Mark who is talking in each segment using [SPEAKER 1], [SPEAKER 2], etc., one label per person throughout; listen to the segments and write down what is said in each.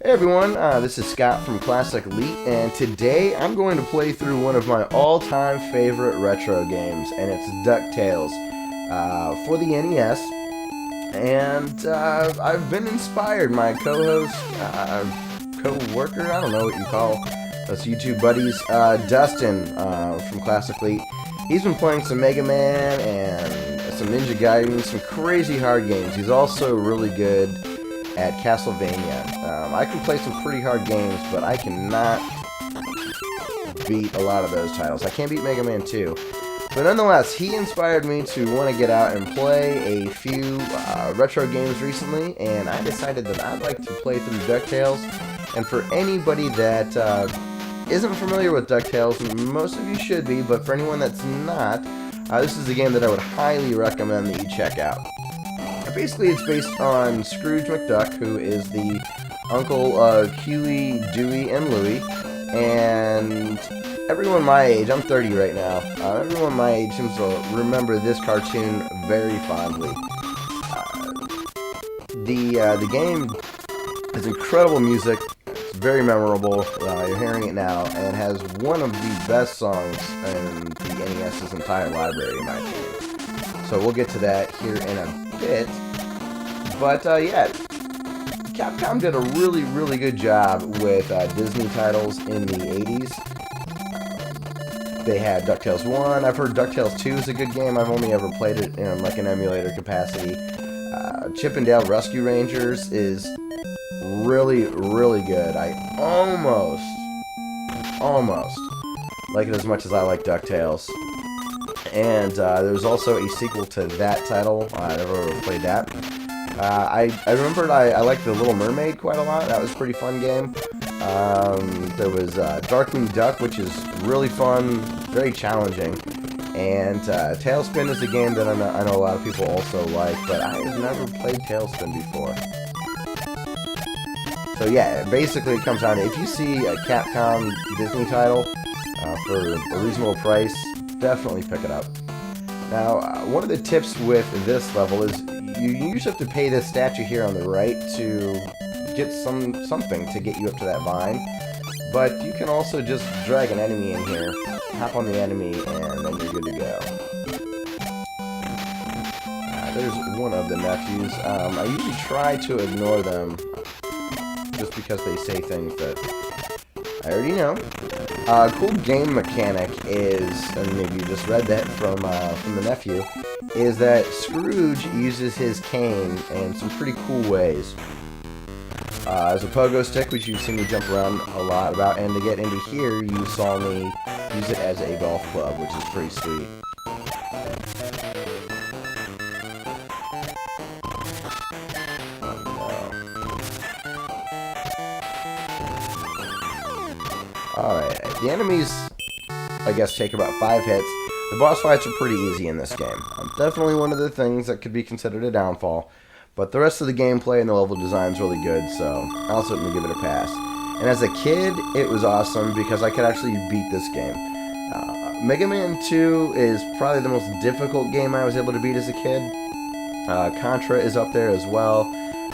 [SPEAKER 1] Hey everyone, this is Scott from Classic Elite, and today I'm going to play through one of my all-time favorite retro games, and it's DuckTales for the NES. And I've been inspired. My co-host, co-worker, I don't know what you call us YouTube buddies, Dustin from Classic Elite. He's been playing some Mega Man and some Ninja Gaiden, some crazy hard games. He's also really good at Castlevania. I can play some pretty hard games, but I cannot beat a lot of those titles. I can't beat Mega Man 2. But nonetheless, he inspired me to want to get out and play a few retro games recently, and I decided that I'd like to play through DuckTales. And for anybody that isn't familiar with DuckTales, most of you should be, but for anyone that's not, this is a game that I would highly recommend that you check out. Basically, it's based on Scrooge McDuck, who is the uncle of Huey, Dewey, and Louie, and everyone my age, I'm 30 right now, everyone my age seems to remember this cartoon very fondly. The game has incredible music, it's very memorable, you're hearing it now, and has one of the best songs in the NES's entire library, in my opinion. So we'll get to that here in a bit. But yeah, Capcom did a really good job with Disney titles in the 80s. They had DuckTales 1. I've heard DuckTales 2 is a good game. I've only ever played it in like an emulator capacity. Chip 'n Dale Rescue Rangers is really good. I almost like it as much as I like DuckTales. And there's also a sequel to that title. I never played that. I remembered I liked The Little Mermaid quite a lot. That was a pretty fun game. There was Darkwing Duck, which is really fun, very challenging. And Tailspin is a game that I know a lot of people also like, but I have never played Tailspin before. So yeah, basically it comes down to, if you see a Capcom Disney title for a reasonable price, definitely pick it up. Now, one of the tips with this level is you usually have to pay this statue here on the right to get something to get you up to that vine, but you can also just drag an enemy in here, hop on the enemy, and then you're good to go. There's one of the nephews. I usually try to ignore them just because they say things that I already know. A cool game mechanic is, and maybe you just read that from the nephew, is that Scrooge uses his cane in some pretty cool ways. As a pogo stick, which you've seen me jump around a lot about, and to get into here, you saw me use it as a golf club, which is pretty sweet. Alright, the enemies, I guess, take about 5 hits. The boss fights are pretty easy in this game. Definitely one of the things that could be considered a downfall, but the rest of the gameplay and the level design is really good, so I'll certainly give it a pass. And as a kid, it was awesome because I could actually beat this game. Mega Man 2 is probably the most difficult game I was able to beat as a kid. Contra is up there as well,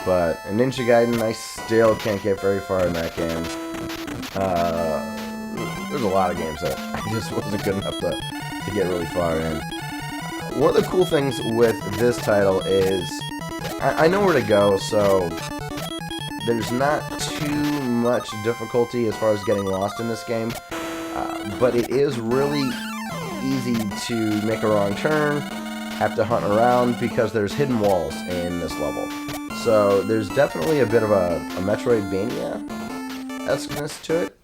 [SPEAKER 1] but in Ninja Gaiden, I still can't get very far in that game. There's a lot of games that I just wasn't good enough to get really far in. One of the cool things with this title is I know where to go, so there's not too much difficulty as far as getting lost in this game, but it is really easy to make a wrong turn, have to hunt around because there's hidden walls in this level. So there's definitely a bit of a Metroidvania-esqueness to it.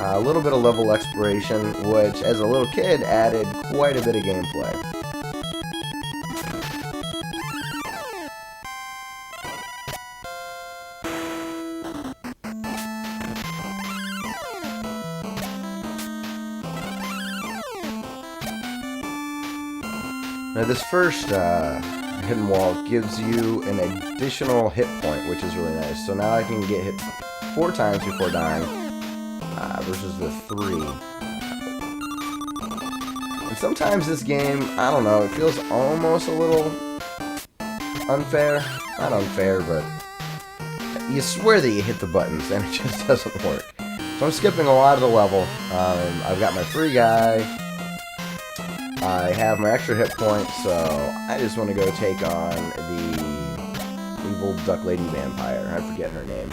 [SPEAKER 1] A little bit of level exploration, which as a little kid added quite a bit of gameplay. Now this first hidden wall gives you an additional hit point, which is really nice. So now I can get hit 4 times before dying. Versus the 3. And sometimes this game, I don't know, it feels almost a little unfair. Not unfair, but you swear that you hit the buttons, and it just doesn't work. So I'm skipping a lot of the level. I've got my free guy. I have my extra hit points, so I just want to go take on the evil duck lady vampire. I forget her name.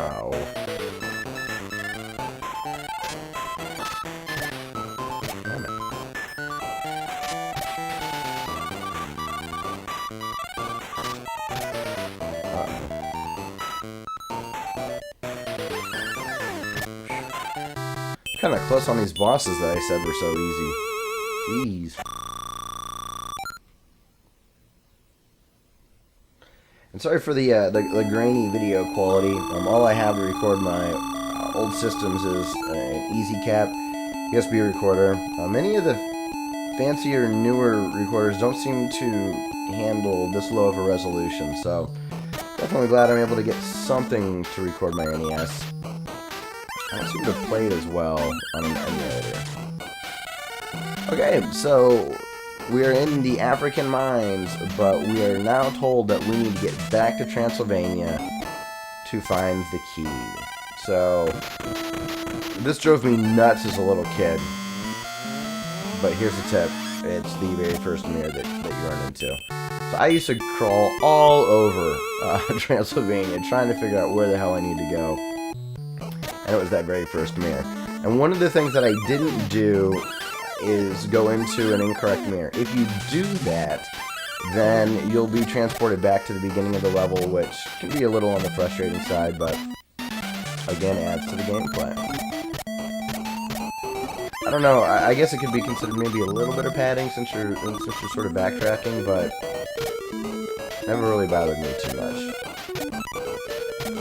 [SPEAKER 1] Oh. Kind of close on these bosses that I said were so easy. Jeez. And sorry for the grainy video quality. All I have to record my old systems is an EasyCap USB recorder. Many of the fancier, newer recorders don't seem to handle this low of a resolution, so definitely glad I'm able to get something to record my NES. I don't seem to play it as well on an emulator. Okay, so we are in the African mines, but we are now told that we need to get back to Transylvania to find the key. So, this drove me nuts as a little kid. But here's the tip. It's the very first mirror that you run into. So I used to crawl all over Transylvania trying to figure out where the hell I need to go. And it was that very first mirror. And one of the things that I didn't do is go into an incorrect mirror. If you do that, then you'll be transported back to the beginning of the level, which can be a little on the frustrating side, but again, adds to the gameplay. I don't know, I guess it could be considered maybe a little bit of padding since you're sort of backtracking, but never really bothered me too much.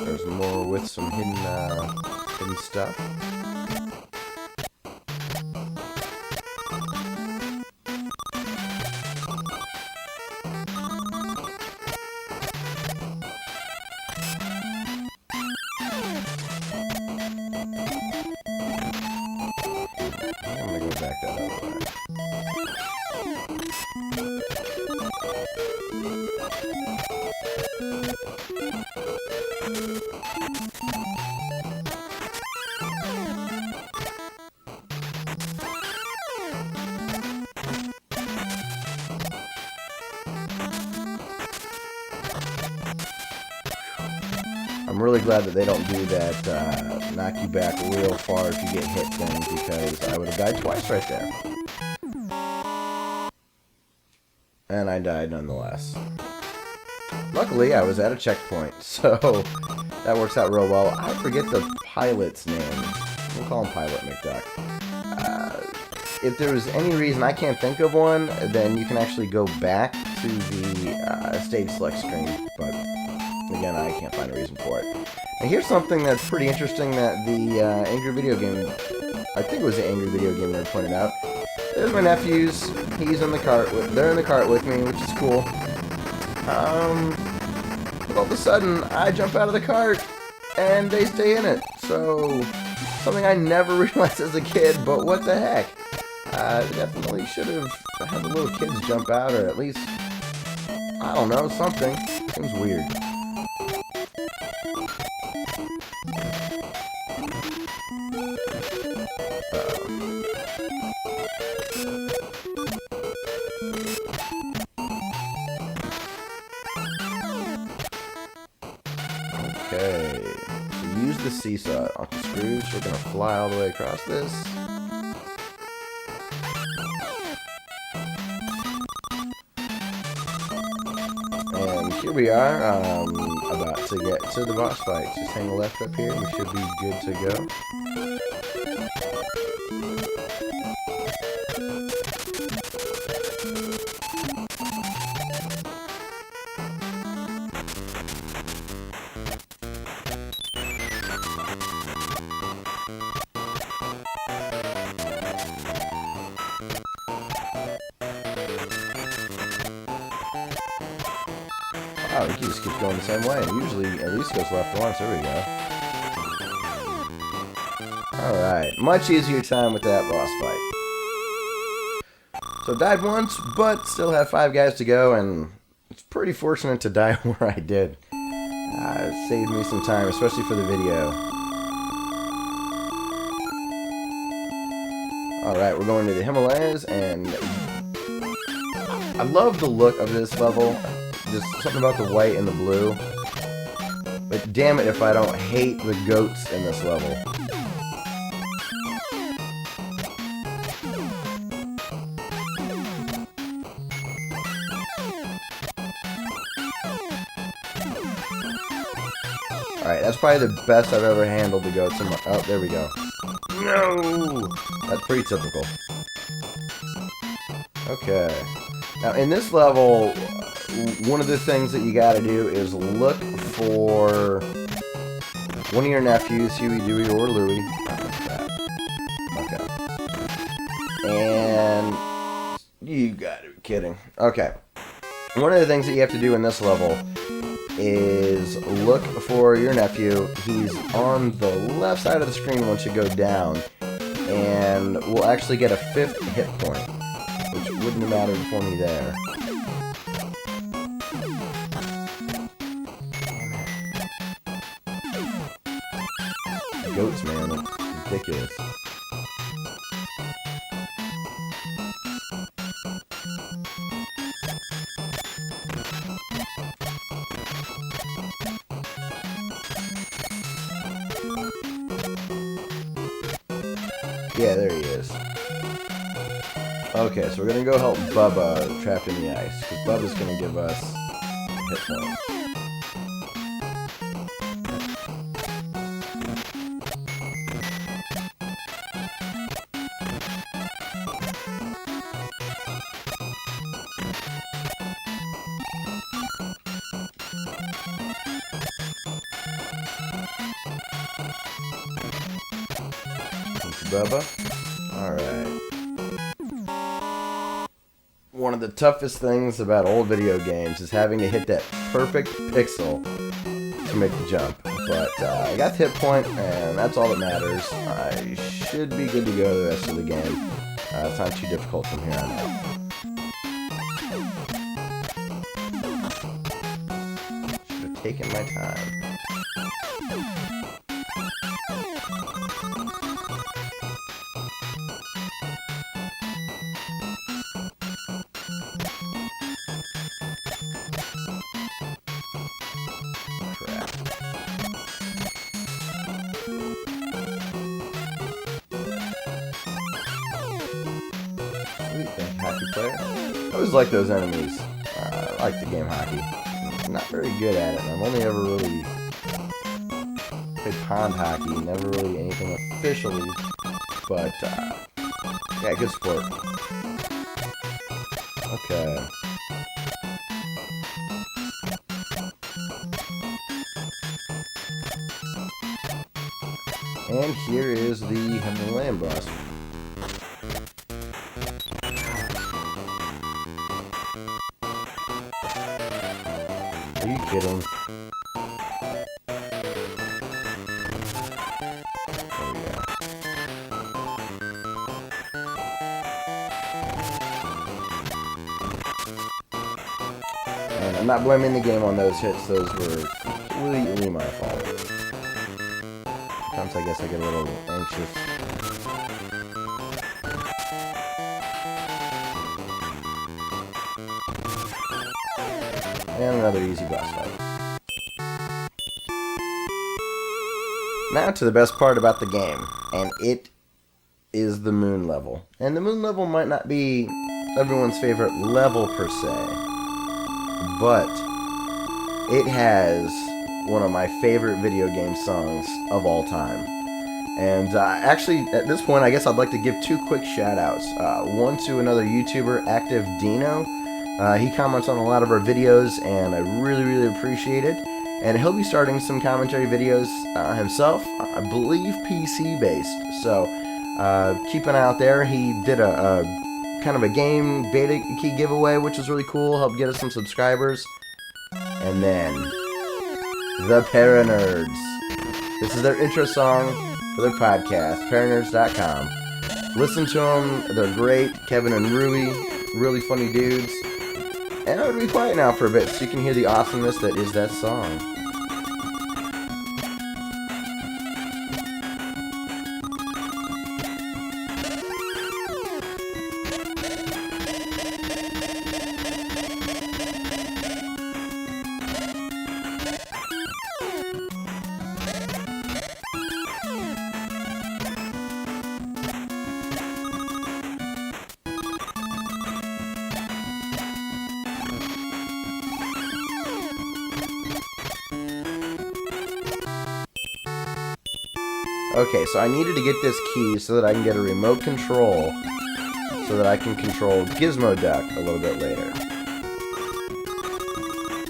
[SPEAKER 1] There's more with some hidden stuff. I'm gonna go back that other way. I'm really glad that they don't do that knock you back real far if you get hit thing, because I would have died twice right there. And I died nonetheless. Luckily, I was at a checkpoint, so that works out real well. I forget the pilot's name. We'll call him Pilot McDuck. If there was any reason I can't think of one, then you can actually go back to the stage select screen, but again, I can't find a reason for it. And here's something that's pretty interesting that the Angry Video Game, I think it was the Angry Video Game nerd pointed out. There's my nephews. He's in the cart. They're in the cart with me, which is cool. But all of a sudden, I jump out of the cart, and they stay in it. So, something I never realized as a kid, but what the heck? Definitely should have had the little kids jump out, or at least, I don't know, something. Seems weird. Okay, so use the seesaw. Uncle Scrooge, we're gonna fly all the way across this. And here we are, about to get to the boss fight. Just hang a left up here, we should be good to go. Oh, he just keeps going the same way. Usually, at least goes left once. There we go. Alright. Much easier time with that boss fight. So died once, but still have 5 guys to go, and it's pretty fortunate to die where I did. It saved me some time, especially for the video. Alright, we're going to the Himalayas, and I love the look of this level. Just something about the white and the blue. But damn it if I don't hate the goats in this level. Alright, that's probably the best I've ever handled the goats in my... Oh, there we go. No! That's pretty typical. Okay. Now, in this level, one of the things that you gotta do is look for one of your nephews, Huey, Dewey, or Louie. Okay. And... You gotta be kidding. Okay. One of the things that you have to do in this level is look for your nephew. He's on the left side of the screen once you go down, and we'll actually get a 5th hit point, which wouldn't have mattered for me there. Goats, man, it's ridiculous. Yeah, there he is. Okay, so we're gonna go help Bubba trapped in the ice, because Bubba's gonna give us a hit point. Bubba. Alright. One of the toughest things about old video games is having to hit that perfect pixel to make the jump. But I got the hit point, and that's all that matters. I should be good to go the rest of the game. It's not too difficult from here on out. Should have taken my time. Hockey player. I always like those enemies. I like the game hockey. I'm not very good at it, and I've only ever really played pond hockey, never really anything officially, but yeah, good sport. Okay. And here is the Himalayan boss. Are you kidding? Oh yeah. And I'm not blaming the game on those hits, those were completely my fault. Sometimes I guess I get a little anxious. And another easy boss fight. Now to the best part about the game, and it is the moon level. And the moon level might not be everyone's favorite level per se, but it has one of my favorite video game songs of all time. And actually, at this point, I guess I'd like to give 2 quick shout-outs. One to another YouTuber, Active Dino. He comments on a lot of our videos, and I really, really appreciate it. And he'll be starting some commentary videos himself, I believe PC-based. So keep an eye out there. He did a kind of a game beta key giveaway, which was really cool. Helped get us some subscribers. And then the Paranerds. This is their intro song for their podcast, paranerds.com. Listen to them. They're great. Kevin and Rui. really funny dudes. And I'm going to be quiet now for a bit so you can hear the awesomeness that is that song. Okay, so I needed to get this key so that I can get a remote control so that I can control Gizmo Duck a little bit later.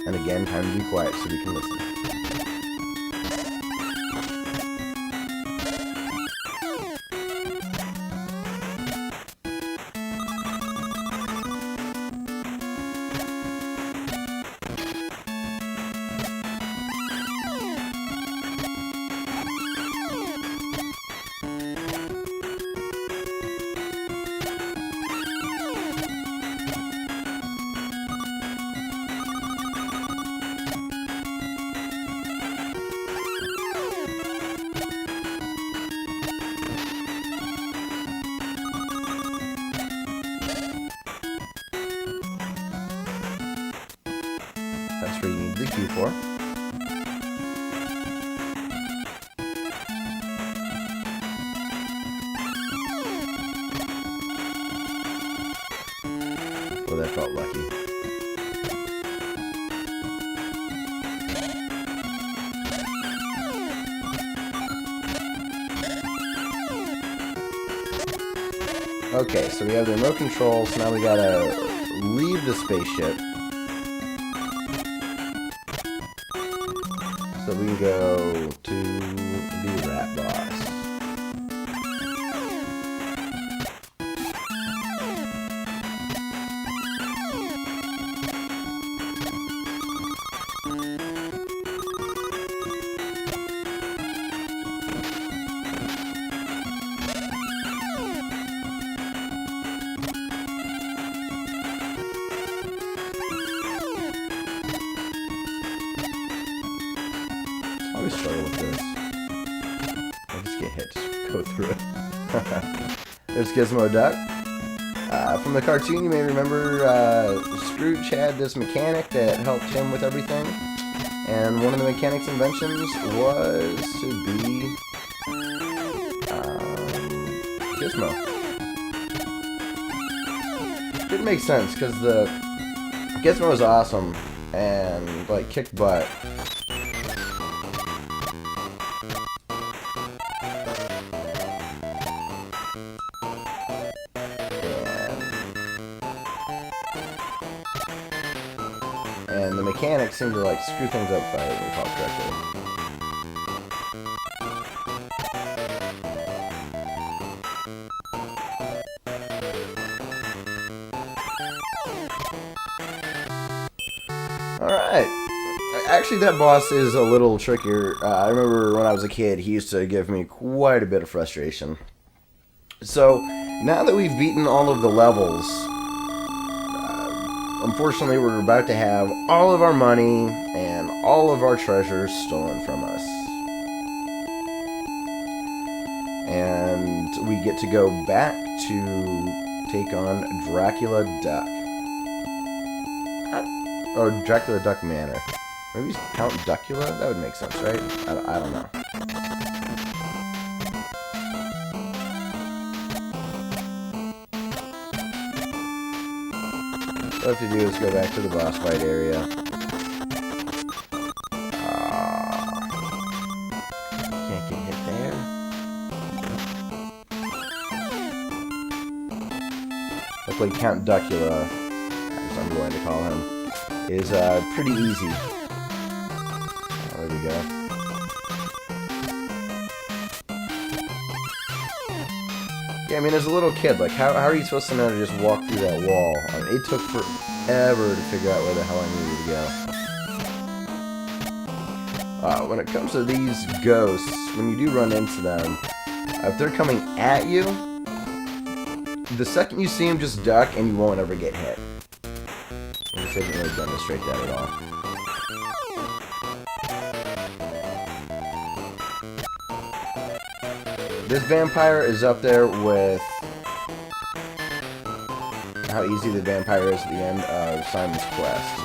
[SPEAKER 1] And again, time to be quiet so we can listen. That's where you need the key for. Well, that felt lucky. Okay, so we have the remote control, so now we gotta leave the spaceship. So we can go to the rat boss. I always struggle with this. I just get hit, just go through it. There's Gizmo Duck. From the cartoon, you may remember Scrooge had this mechanic that helped him with everything. And one of the mechanic's inventions was to be Gizmo. It makes sense, because the Gizmo is awesome and, like, kicked butt. And the mechanics seem to, like, screw things up, if I recall correctly. Alright. Actually, that boss is a little trickier. I remember when I was a kid, he used to give me quite a bit of frustration. So, now that we've beaten all of the levels, unfortunately, we're about to have all of our money and all of our treasures stolen from us. And we get to go back to take on Dracula Duck. Or Dracula Duck Manor. Maybe Count Duckula? That would make sense, right? I don't know. What I have to do is go back to the boss fight area. Can't get hit there. Luckily, Count Duckula, as I'm going to call him, is pretty easy. Oh, there we go. Yeah, I mean, as a little kid, like, how are you supposed to know to just walk through that wall? I mean, it took forever to figure out where the hell I needed to go. When it comes to these ghosts, when you do run into them, if they're coming at you, the second you see him, just duck and you won't ever get hit. I just didn't really demonstrate that at all. This vampire is up there with how easy the vampire is at the end of Simon's Quest.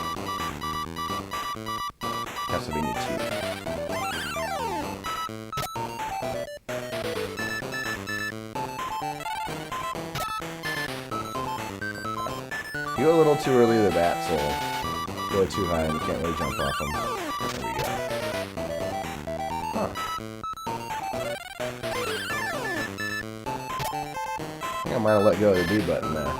[SPEAKER 1] Castlevania 2. You go a little too early to the bat, so go too high and you can't really jump off them. There we go. Huh. I think I might have let go of the B button there.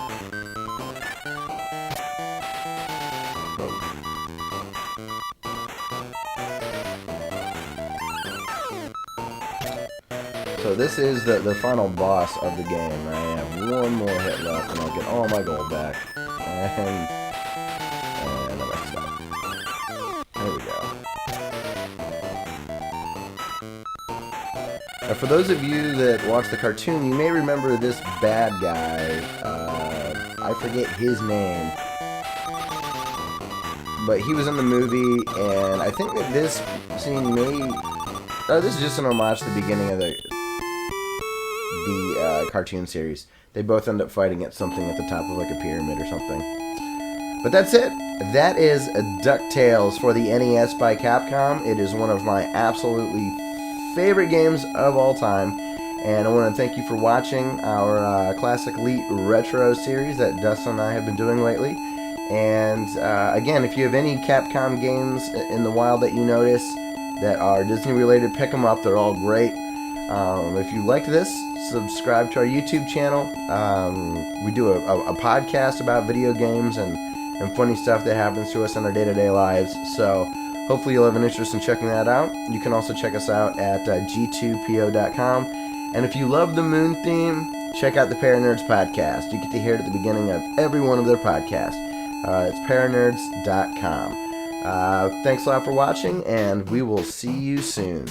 [SPEAKER 1] So this is the final boss of the game. I have one more hit left and I'll get all my gold back. And I messed up. There we go. Now for those of you that watch the cartoon, you may remember this bad guy. I forget his name. But he was in the movie, and I think that this scene may... this is just an homage to the beginning of the cartoon series. They both end up fighting at something at the top of like a pyramid or something. But that's it. That is DuckTales for the NES by Capcom. It is one of my absolutely favorite games of all time. And I want to thank you for watching our Classic Elite Retro series that Dustin and I have been doing lately. And again, if you have any Capcom games in the wild that you notice that are Disney related, pick them up. They're all great. If you liked this, subscribe to our YouTube channel. We do a podcast about video games and funny stuff that happens to us in our day-to-day lives. So hopefully you'll have an interest in checking that out. You can also check us out at g2po.com. And if you love the Moon theme, check out the Paranerds podcast. You get to hear it at the beginning of every one of their podcasts. It's paranerds.com. Thanks a lot for watching, and we will see you soon.